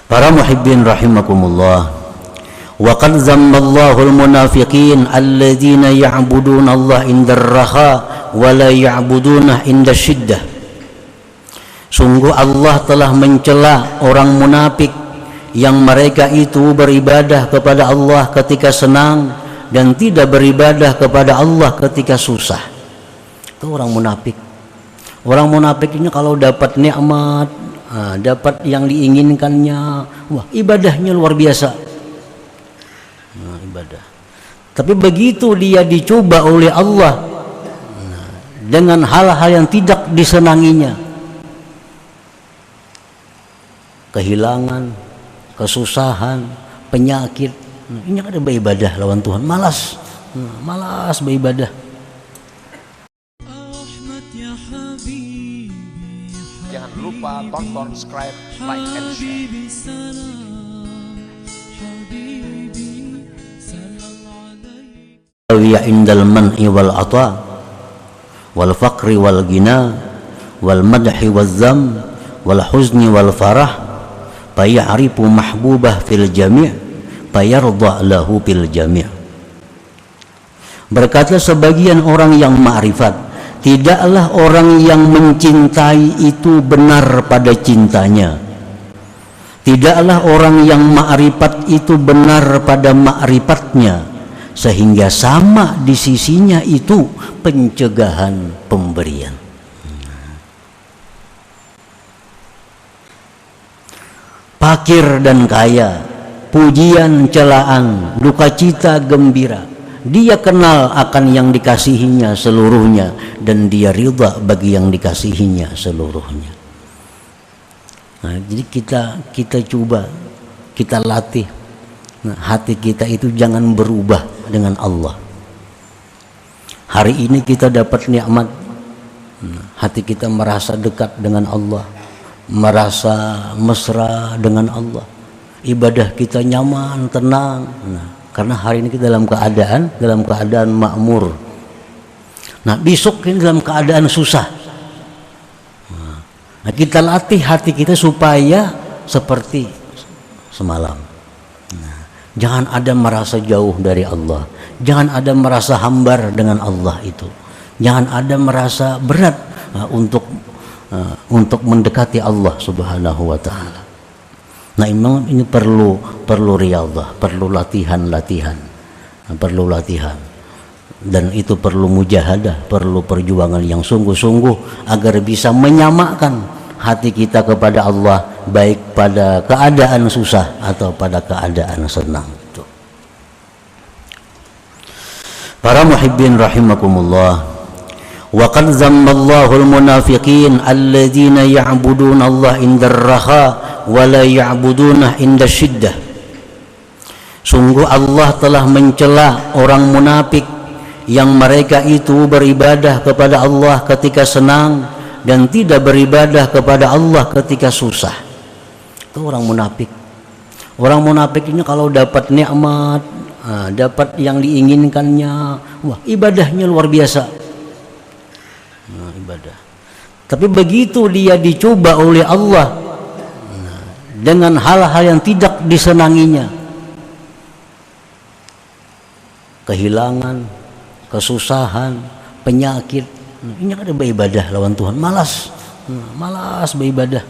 Para muhibbin rahimakumullah, wa qad zammallahu al-munafiqin alladzina ya'buduna Allah indar raha wa la ya'buduna inda syiddah. Sungguh Allah telah mencela orang munafik yang mereka itu beribadah kepada Allah ketika senang dan tidak beribadah kepada Allah ketika susah. Itu orang munafik. Orang munafik ini kalau dapat nikmat, dapat yang diinginkannya, wah ibadahnya luar biasa. Ibadah. Tapi begitu dia dicoba oleh Allah dengan hal-hal yang tidak disenanginya, kehilangan, kesusahan, penyakit, ini ada beribadah lawan Tuhan, malas beribadah. Jangan lupa tonton, subscribe, like, and share. Wiya indal man'i wal ata wal faqri wal gina wal madhi wal zam wal huzni wal farah faya'rifu mahbubah fil jami' fayarda lahu fil jami'. Berkata sebagian orang yang ma'rifat, tidaklah orang yang mencintai itu benar pada cintanya, tidaklah orang yang ma'rifat itu benar pada ma'rifatnya, sehingga sama di sisinya itu pencegahan pemberian. Fakir dan kaya, pujian celaan, duka cita gembira, dia kenal akan yang dikasihinya seluruhnya dan dia ridha bagi yang dikasihinya seluruhnya. Nah, jadi kita coba, kita latih, hati kita itu jangan berubah dengan Allah. Hari ini kita dapat nikmat, hati kita merasa dekat dengan Allah, merasa mesra dengan Allah, ibadah kita nyaman, tenang. Karena hari ini kita dalam keadaan makmur. Nah, besok ini dalam keadaan susah. Nah, kita latih hati kita supaya seperti semalam. Jangan ada merasa jauh dari Allah, jangan ada merasa hambar dengan Allah itu, jangan ada merasa berat untuk mendekati Allah Subhanahu wa Ta'ala. Nah, memang ini perlu riyadhah, perlu latihan, dan itu perlu mujahadah, perlu perjuangan yang sungguh-sungguh agar bisa menyamakan hati kita kepada Allah, baik pada keadaan susah atau pada keadaan senang. Para muhibbin rahimakumullah, wa qad zammallahu al-munafiqin alladzina ya'buduna Allah indar raha wa la ya'buduna inda syiddah. Sungguh Allah telah mencela orang munafik yang mereka itu beribadah kepada Allah ketika senang dan tidak beribadah kepada Allah ketika susah. Itu orang munafik. Orang munafik ini kalau dapat nikmat, dapat yang diinginkannya, wah ibadahnya luar biasa. Ibadah. Tapi begitu dia dicoba oleh Allah dengan hal-hal yang tidak disenanginya, kehilangan, kesusahan, penyakit, ini ada beribadah lawan Tuhan, malas beribadah.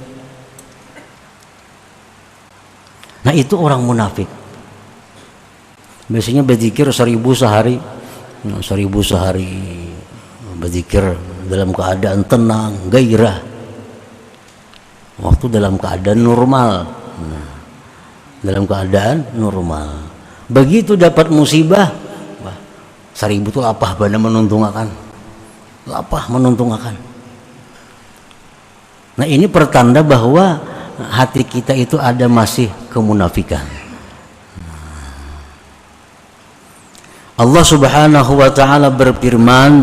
Nah, itu orang munafik. Biasanya berzikir 1000 sehari, 1000 sehari berzikir dalam keadaan tenang, gairah, waktu dalam keadaan normal. Dalam keadaan normal. Begitu dapat musibah, 1000 itu lapah bana menuntungakan. Nah, ini pertanda bahwa hati kita itu ada masih kemunafikan. Allah Subhanahu wa Ta'ala berfirman,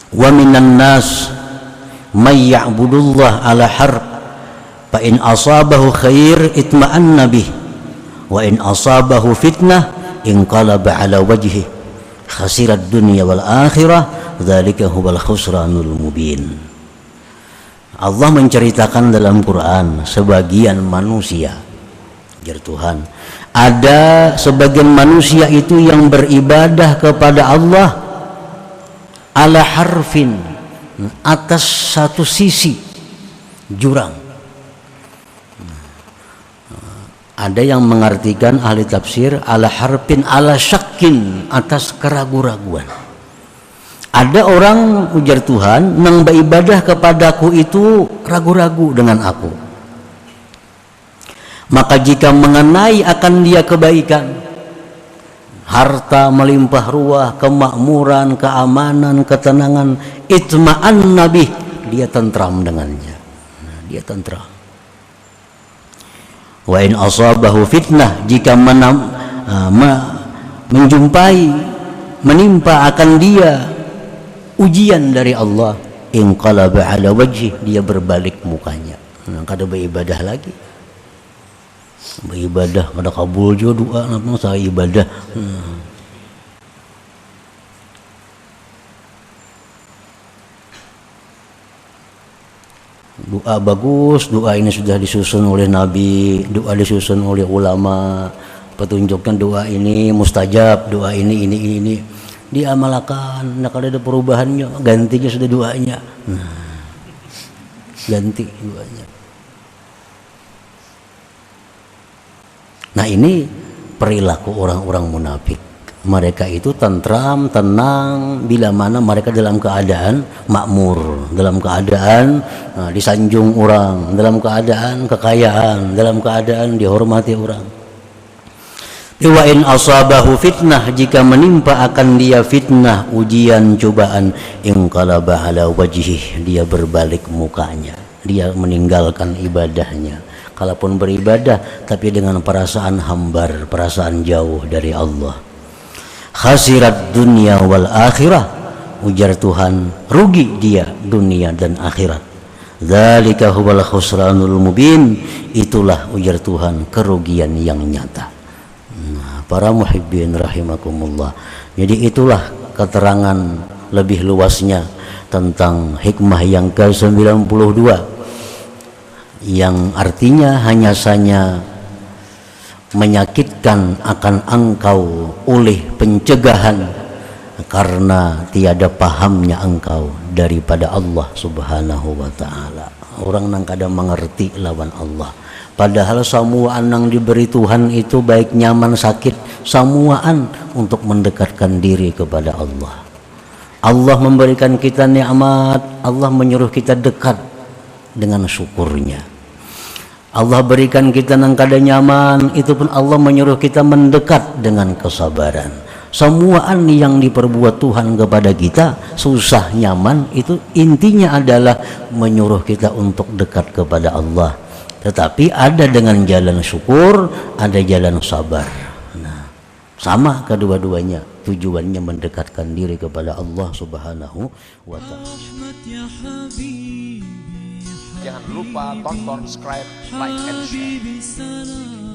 wa minan nas may ya'budullah ala harf fa in asabahu khair itma'anna bih wa in asabahu fitnah inqalaba ala wajhi khasirat dunya wal akhirah dzalika huwal khusranul mubin. Allah menceritakan dalam Quran sebagian manusia, jar Tuhan, ada sebagian manusia itu yang beribadah kepada Allah ala harfin, atas satu sisi jurang. Ada yang mengartikan ahli tafsir ala harfin ala syakin, atas keraguan-raguan. Ada orang, ujar Tuhan, yang beribadah kepadaku itu ragu-ragu dengan aku. Maka jika mengenai akan dia kebaikan, harta melimpah ruah, kemakmuran, keamanan, ketenangan, itma'an nabi, dia tentram dengannya. Dia tentram. Wa in asabahu fitnah, jika menjumpai, menimpa akan dia ujian dari Allah, inqalaba ala wajhi, dia berbalik mukanya. Kada beribadah lagi. Beribadah kada kabul juga doa, apa saya ibadah. Doa bagus, doa ini sudah disusun oleh Nabi, doa disusun oleh ulama, petunjukkan doa ini mustajab, doa ini diamalkan. Nah, kalau ada perubahannya, gantinya sudah doanya. Ganti doanya. Nah, ini perilaku orang-orang munafik. Mereka itu tentram, tenang bila mana mereka dalam keadaan makmur, dalam keadaan disanjung orang, dalam keadaan kekayaan, dalam keadaan dihormati orang. Wa in asabahu fitnah, jika menimpa akan dia fitnah, ujian, cobaan, inqalaba ala wajhih, dia berbalik mukanya, dia meninggalkan ibadahnya. Kalaupun beribadah tapi dengan perasaan hambar, perasaan jauh dari Allah. Khasirat dunia wal akhirah, ujar Tuhan, rugi dia dunia dan akhirat. Dzalika huwal khusranul mubin, itulah, ujar Tuhan, kerugian yang nyata. Para muhibbin rahimakumullah. Jadi itulah keterangan lebih luasnya tentang hikmah yang ke-92, yang artinya hanya saja menyakitkan akan engkau oleh pencegahan karena tiada pahamnya engkau daripada Allah Subhanahu wa ta'ala. Orang nang kadang mengerti lawan Allah, padahal samuaan yang diberi Tuhan itu baik nyaman sakit, samuaan untuk mendekatkan diri kepada Allah. Allah memberikan kita nikmat, Allah menyuruh kita dekat dengan syukurnya. Allah berikan kita nang kada nyaman, itu pun Allah menyuruh kita mendekat dengan kesabaran. Semuaan yang diperbuat Tuhan kepada kita, susah nyaman, itu intinya adalah menyuruh kita untuk dekat kepada Allah. Tetapi ada dengan jalan syukur, ada jalan sabar. Nah, sama kedua-duanya, tujuannya mendekatkan diri kepada Allah Subhanahu wa ta'ala. Jangan lupa tonton, subscribe, like, and share.